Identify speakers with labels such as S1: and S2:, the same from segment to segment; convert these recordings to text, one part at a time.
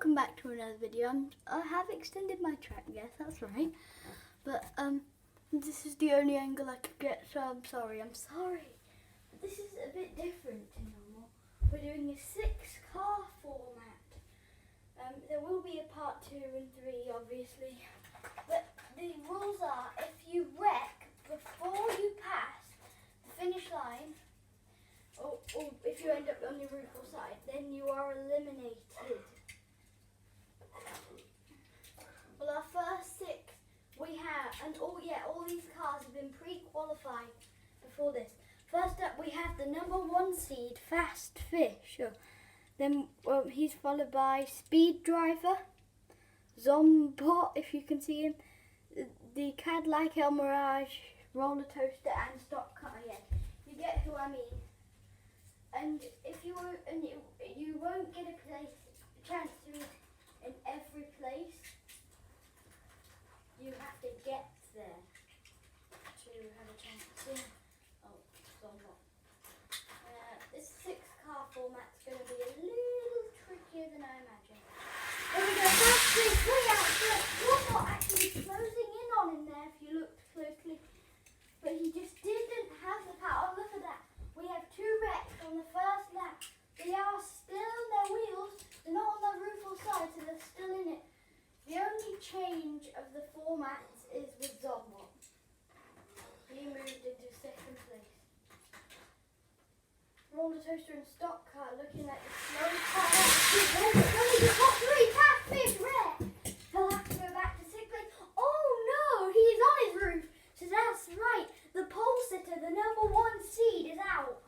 S1: welcome back to another video. I have extended my track, yes, that's right. But this is the only angle I could get, so I'm sorry. But this is a bit different to normal. We're doing a 6-car format. There will be a part 2 and 3, obviously. But the rules are, if you wreck before you pass the finish line, or if you end up on the roof or side, then you are eliminated. Well, our first 6 we have, and all these cars have been pre-qualified before this. First up, we have the number 1 seed, Fast Fish. Then he's followed by Speed Driver, Zombot, if you can see him, the Cadillac El Mirage, Roller Toaster, and Stock Car. Yeah, you get who I mean. And if you won't get a chance to be in every place. You have to get there to have a chance to. Oh, somewhat. This 6-car format's going to be a little trickier than I imagined. There we go. First 3 out. You're not actually closing in on him there if you looked closely, but he just didn't have the power. Oh, look at that. We have 2 wrecks on the first lap. They are still in their wheels. They're not on the roof or side, so they're still in it. The only change of the formats is with Zombot. He moved into 2nd place. Roller Toaster and Stock Car looking like the slow car. Only the top 3. Fast Fish wreck. He'll have to go back to 6th place. Oh no, he's on his roof. So that's right. The pole sitter, the number 1 seed, is out.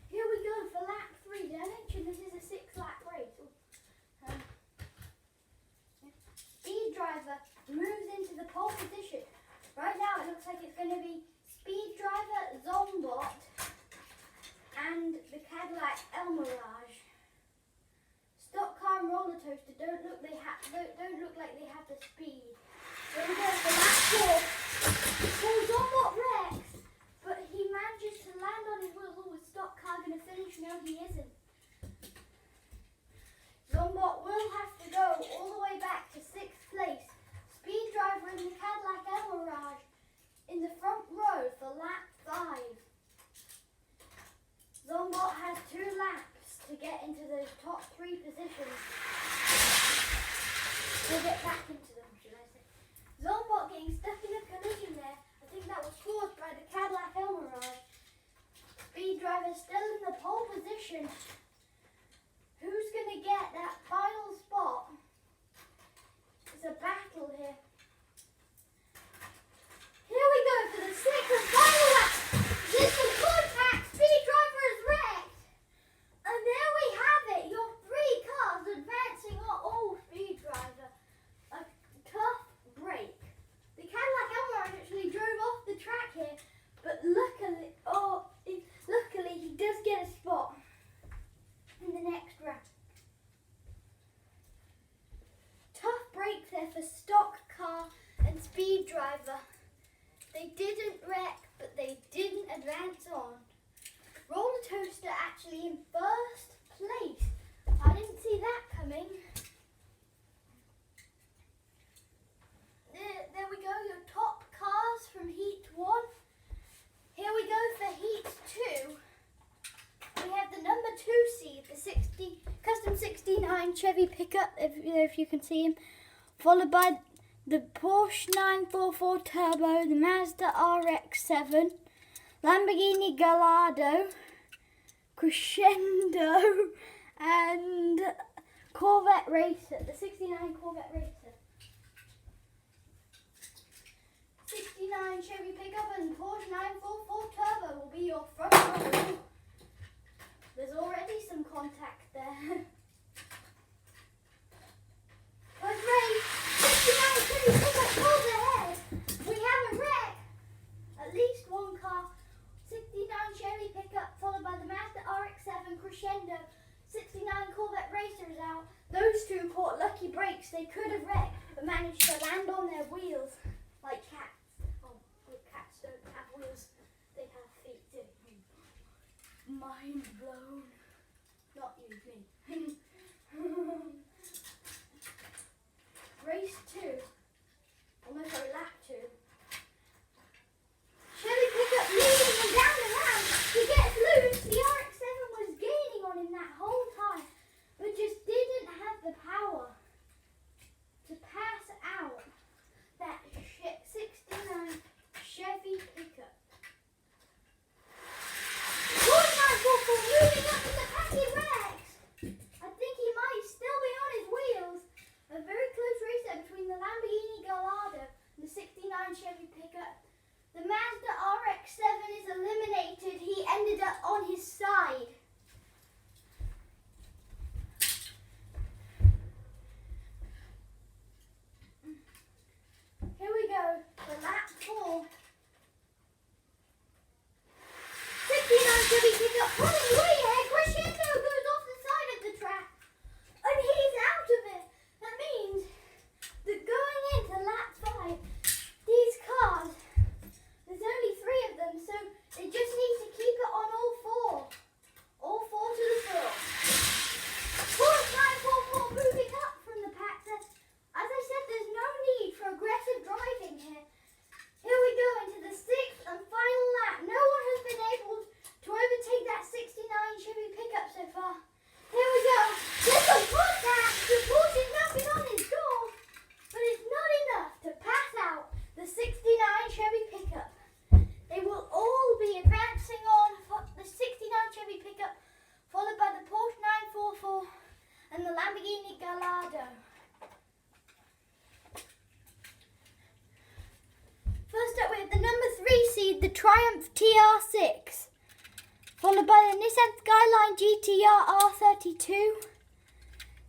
S1: Here we go for lap 3. Did I mention this is a 6-lap race? Speed Driver moves into the pole position. Right now it looks like it's going to be Speed Driver, Zombot, and the Cadillac El Mirage. Stock Car and Roller Toaster don't look like they have the speed. There we go for lap 4. So Zombot wrecks, but he manages to land on his wheels. Oh, is Stock Car going to finish? No, he isn't. Zombot will have to go all the way back to 6th place. Speed Driver in the Cadillac El Mirage in the front row for lap 5. Zombot has 2 laps to get into those top 3 positions. We'll get back into them, should I say. Zombot getting stuck in a collision there. I think that was caused by the Cadillac El Mirage. Speed Driver still in the pole position. Who's going to get that final spot? It's a battle here. Here we go for the 6th and final lap. This is contact. Speed Driver is wrecked. And there we have it. Your 3 cars advancing on. Oh, Speed Driver. A tough break. The Cadillac El Mirage actually drove off the track here. But luckily he does get a spot in the next round. Tough break there for Stock Car and Speed Driver. They didn't wreck, but they didn't advance on. Roller Toaster actually in 1st place. I didn't see that coming. There we go, your top cars from Heat 1. Here we go for Heat 2. We have the number 2 seed, the Custom 69 Chevy pickup, if you can see him, followed by the Porsche 944 Turbo, the Mazda RX-7, Lamborghini Gallardo, Crescendo, and Corvette Racer, the 69 Corvette Racer. 69 Chevy pickup and Porsche 944 Turbo will be your front row. There's already some contact there. Good race. 69 Chevy pickup pulls ahead. We have a wreck. At least 1 car. 69 Chevy pickup followed by the Mazda RX-7 Crescendo. 69 Corvette Racer is out. Those 2 caught lucky breaks. They could have wrecked but managed to land on their wheels like cats. Oh, cats don't have wheels. They have feet too. Mind blown. Not you, me. and the Lamborghini Gallardo. First up we have the number 3 seed, the Triumph TR6, followed by the Nissan Skyline GTR R32,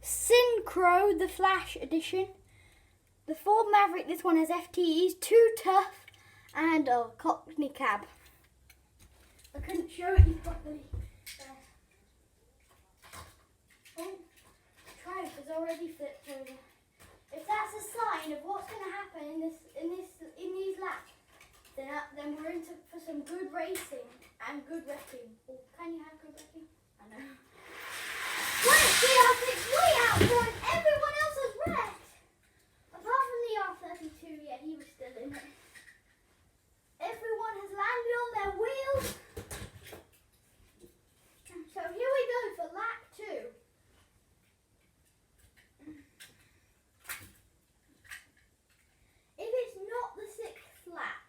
S1: Synchro, the Flash Edition, the Ford Maverick, this one has FTEs, 2 Tough, and a Cockney Cab. I couldn't show it you properly. Oh, Triumph has already flipped over. If that's a sign of what's going to happen in these laps, then we're in for some good racing and good wrecking. Oh, can you have good wrecking? I know. Triumph TR6 way out front. Everyone else has wrecked, apart from the R32. Yeah, he was still in it. Everyone has landed on their wheels. So here we go for lap 2. If it's not the 6th lap,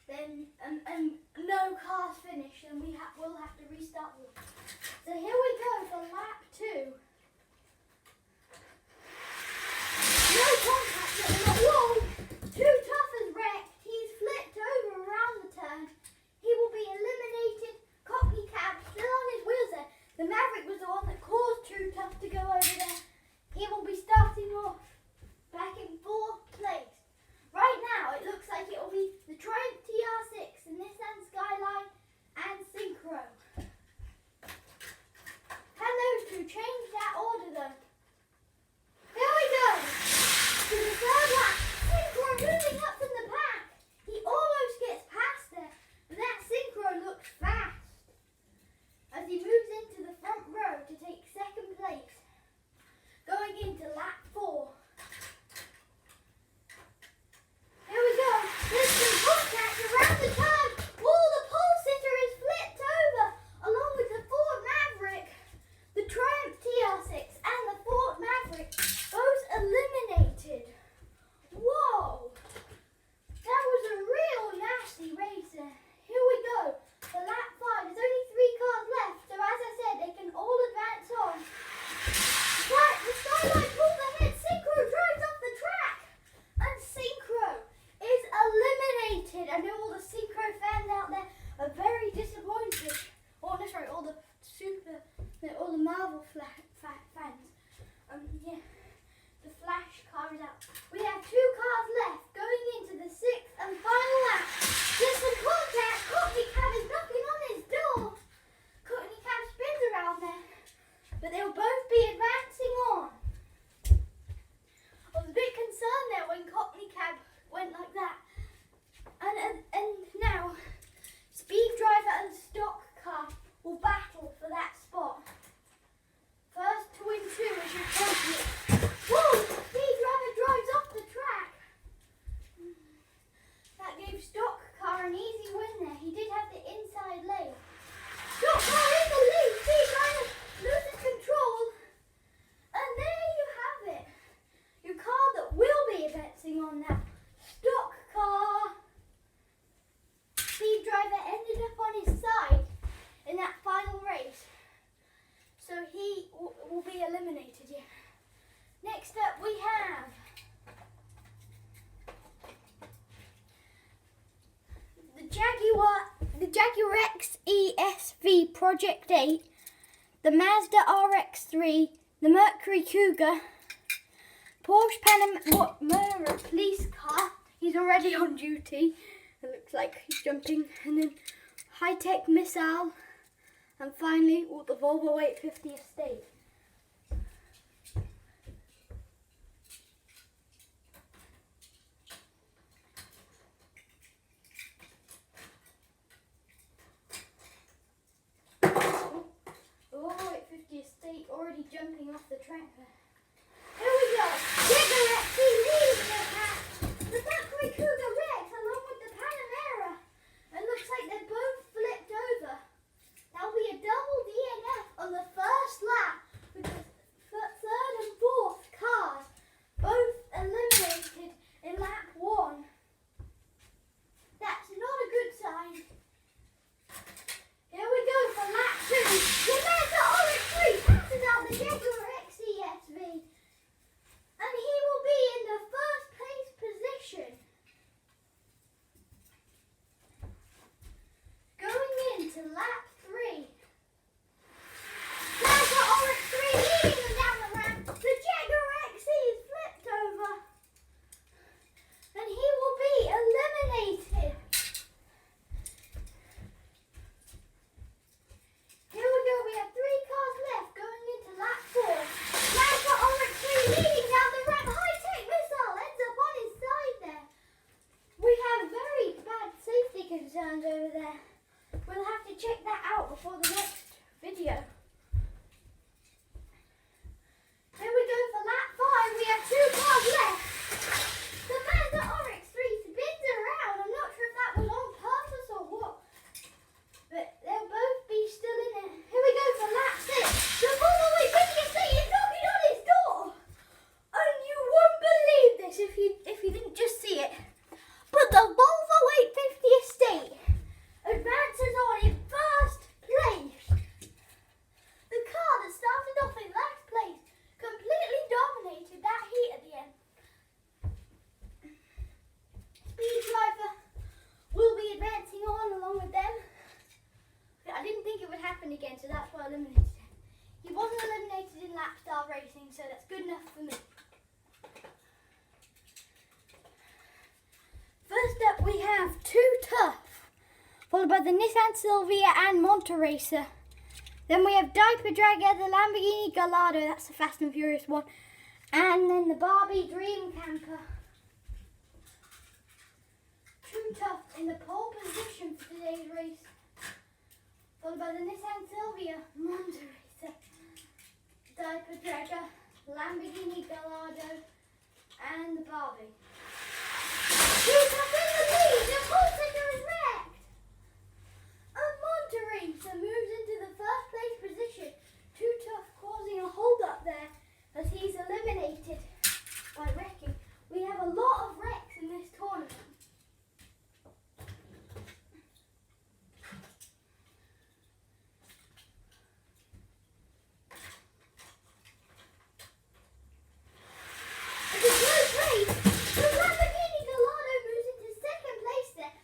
S1: then and no cars finish, then we'll have to restart. So here we go for lap 2. No contact at the wall. Too Tough has wrecked. He's flipped over around the turn. He will be eliminated. Cockney Cab still on his wheels there. The Maverick was the one that caused Too Tough to go over there. He will be starting off back in 4th place. Right now it looks like it will be the Triumph TR6, the Nissan Skyline and Synchro. Can those two change that order though? Here we go to the 3rd lap. Synchro moving up from the back. He almost gets past there, but that Synchro looks fast as he moves into the front row to take 2nd place. Going into lap 4. Here we go. There's some contact around the turn. Oh, the pole sitter is flipped over along with the Ford Maverick. The Triumph TR6 and the Ford Maverick both eliminated. Whoa! That was a real nasty race there. Here we go. For lap 5, there's only 3 cars left, so as I said, they can all advance on. The Skyline pulls ahead. Synchro drives off the track, and Synchro is eliminated. I know all the Synchro fans out there are very disappointed. Oh, no, sorry, all the Marvel fans. Yeah, the Flash car is out. We have 2 cars left going into the 6th and final lap. There's some contact. Cockney Cab is knocking on his door. Cockney Cab spins around there, but they'll both be advancing on. I was a bit concerned there when Cockney Cab went like that. And now, Speed Driver and Stock Car will battle for that spot. First to win 2 is your champion. Whoa! Speed Driver drives off the track. That gave Stock Car an easy win there. He did have the inside lane. Stock Car in the lead. Speed Driver loses control. And there you have it. Your car that will be advancing on now. Stock Car. Speed Driver ended up on his side in that final race. So he will be eliminated here. Next up we have the Jaguar XE SV Project 8, the Mazda RX-3, the Mercury Cougar, Porsche Panamera police car. He's already on duty. It looks like he's jumping. And then High-Tech Missile. And finally, the Volvo 850 Estate. The Volvo 850 Estate already jumping off the track there. Here we go. Jaguar XE leads the pack. The Mercury Cougar Rex along with the Panamera. It looks like they're both flipped over. There'll be a double DNF on the first lap with the 3rd and 4th cars both eliminated in lap 1. That's not a good sign. Here we go for lap 2. The Mazda RX-3 passes out the Jaguar XE racing, so that's good enough for me. First up we have Too Tough, followed by the Nissan Silvia and Monte Racer. Then we have Diaper Dragger, the Lamborghini Gallardo, that's the Fast and Furious one. And then the Barbie Dream Camper. Too Tough in the pole position for today's race, followed by the Nissan Silvia, Monte Racer, Diaper Dragger, Lamborghini Gallardo, and the Barbie. Too Tough in the lead, the pole sitter is wrecked! And Monte Racer moves into the first place position. Too Tough causing a hold up there as he's eliminated by wrecking. We have a lot of wrecks in this tournament. It's a close race. The Lamborghini Gallardo moves into second place there.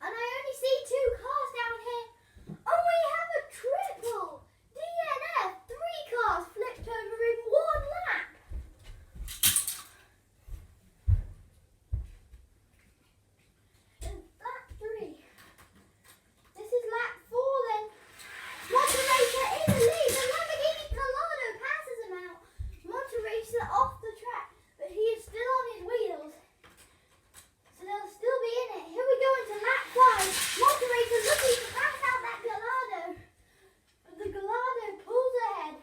S1: And I only see 2 cars down here. And we have a triple DNF. 3 cars flipped over in 1 lap. In lap 3. This is lap 4 then. Monte Racer in the lead. The Lamborghini Gallardo passes him out. Monte Racer off the track, but he is still on his wheels. So they'll still be in it. Here we go into lap 5. Monte Racer looking to pass out that Gallardo. But the Gallardo pulls ahead.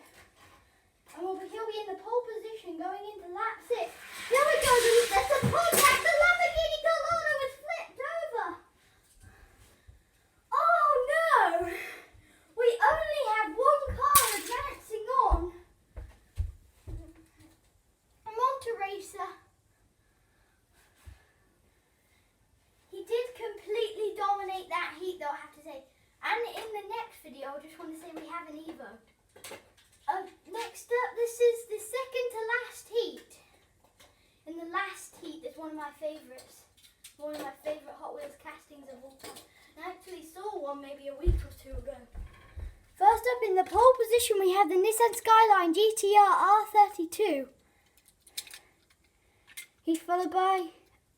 S1: And he'll be in the pole position going into lap 6. Here we go. There's a contact. The Lamborghini Gallardo is flipped over. Oh no! We only have 1 car advancing on. Monte Racer. He did completely dominate that heat though, I have to say. And in the next video, I just want to say we have an Evo. Next up, this is the second to last heat. In the last heat is one of my favourites. One of my favourite Hot Wheels castings of all time. I actually saw one maybe a week or 2 ago. First up in the pole position, we have the Nissan Skyline GTR R32. He's followed by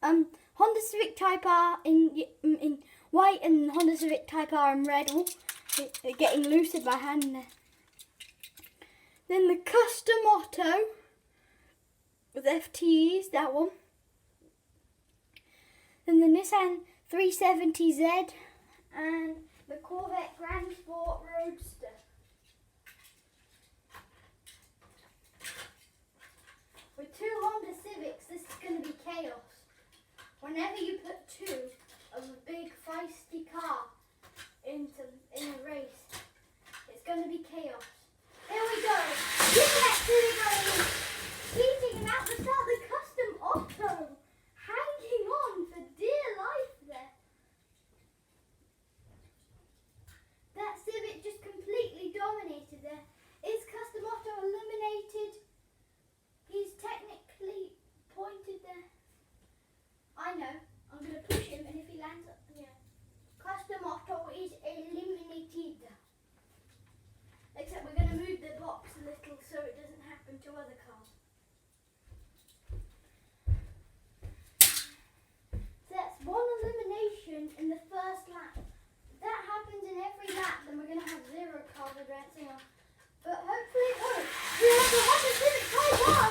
S1: Honda Civic Type R in white and Honda Civic Type R in red. Oh, getting lucid by hand there. Then the Custom Auto with FTEs, that one. Then the Nissan 370Z and the Corvette Grand Sport Roadster. With 2 Honda Civics, this is going to be chaos. Whenever you put 2 of a big feisty car in a race, it's going to be chaos. Here we go. Look at that going. Beating him out the start. The Custom Auto hanging on for dear life there. That Civic just completely dominated there. Is Custom Auto eliminated? He's technically pointed there. I know. I'm going to push him, and if he lands up, yeah. Custom Auto is eliminated. Except we're going to move the box a little so it doesn't happen to other cars. So that's 1 elimination in the first lap. If that happens in every lap, then we're going to have 0 cars advancing on. But hopefully it won't. We have the Honda Civic Type R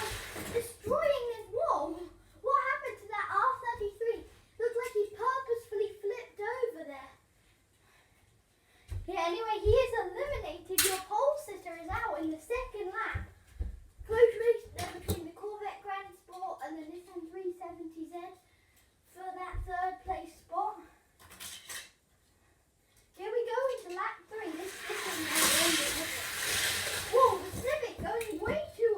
S1: destroying this wall. What happened to that R33? Looks like he purposefully flipped over there. Yeah, anyway, he is eliminated. Your pole sitter is out in the second lap. Close race there between the Corvette Grand Sport and the Nissan 370Z for that 3rd place spot. Here we go into lap 3. This is the end of it. Whoa, the Civic going way too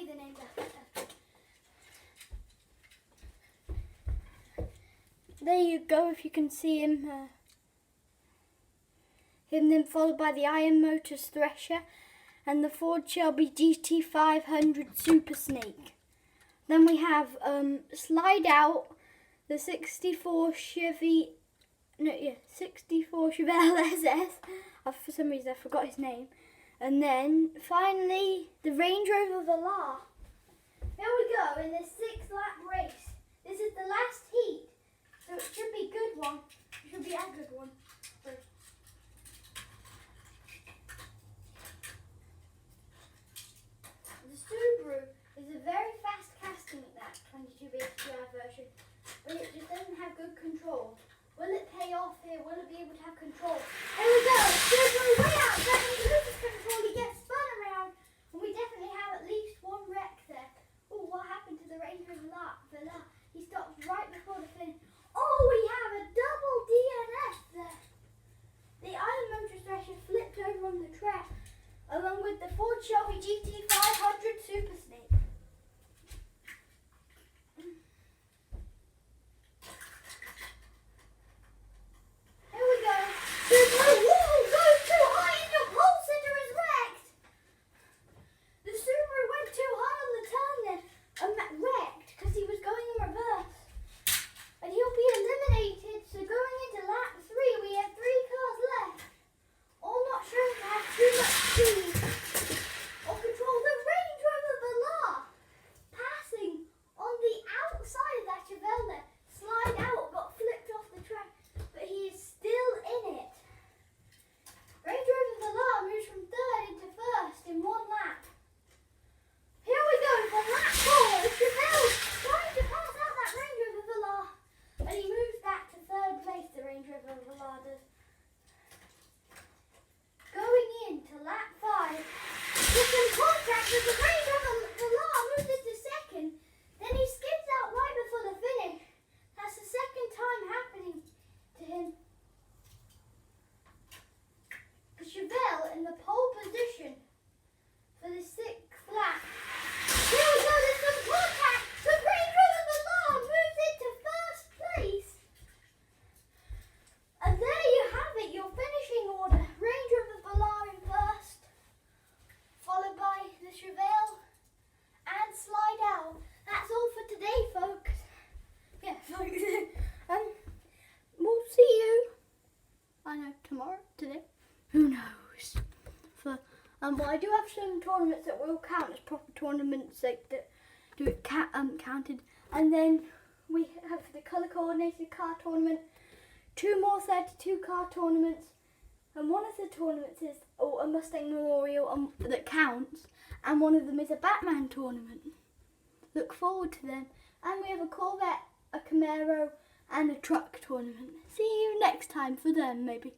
S1: you the names after. There you go, if you can see him. Him then followed by the Iron Motors Thresher and the Ford Shelby GT500 Super Snake. Then we have Slide Out, the 64 Chevy, 64 Chevelle SS. For some reason I forgot his name. And then finally the Range Rover Velar. Here we go in the 6-lap race. This is the last heat, so it should be a good one. It should be a good one. The Subaru is a very fast casting at that 22 BSPI version, but it just doesn't have good control. Will it pay off here? Will it be able to have control? Here we go! Subaru way out there, he loses control, he gets spun around, and we definitely have at least one wreck there. Oh, what happened to the Range Rover Velar? He stops right before the finish. Oh, we have a double DNF there. The Iron Motors Thresher flipped over on the track, along with the Ford Shelby GT500 Super Snake. Here we go. Subaru, whoa, goes too high and your pole center is wrecked. The Subaru went too high on the turn then and wrecked because he was going in reverse. And he'll be eliminated, so going into lap 3, we have 3 cars left. All not sure if they have too much speed or control. The Range Rover Velar passing on the outside of that Chevelle there. Slide Out, got flipped off the track, but he is still in it. Range Rover Velar moves from 3rd into 1st in 1 lap. Here we go for lap 4. The Chevelle trying to pass out that Range Rover Velar, and he moves back to 3rd place, the Range Rover Velar does. Going into lap 5, with some contact with the Range Rover Velar moves into 2nd, then he skids out right before the finish. That's the 2nd time happening to him. The Chevelle in the pole position for the 6th lap. Here we go, there's some contact. The Range Rover Velar moves into 1st place. And there you have it, your finishing order. Range Rover Velar in 1st, followed by the Chevelle and Slide Out. That's all for today, folks. Yeah, folks. We'll see you. I know, tomorrow, today. Who knows? But I do have some tournaments that will count as proper tournaments, like that do it counted. And then we have the colour coordinated car tournament, 2 more 32 car tournaments, and one of the tournaments is a Mustang Memorial that counts, and one of them is a Batman tournament. Look forward to them. And we have a Corvette, a Camaro, and a truck tournament. See you next time for them, maybe.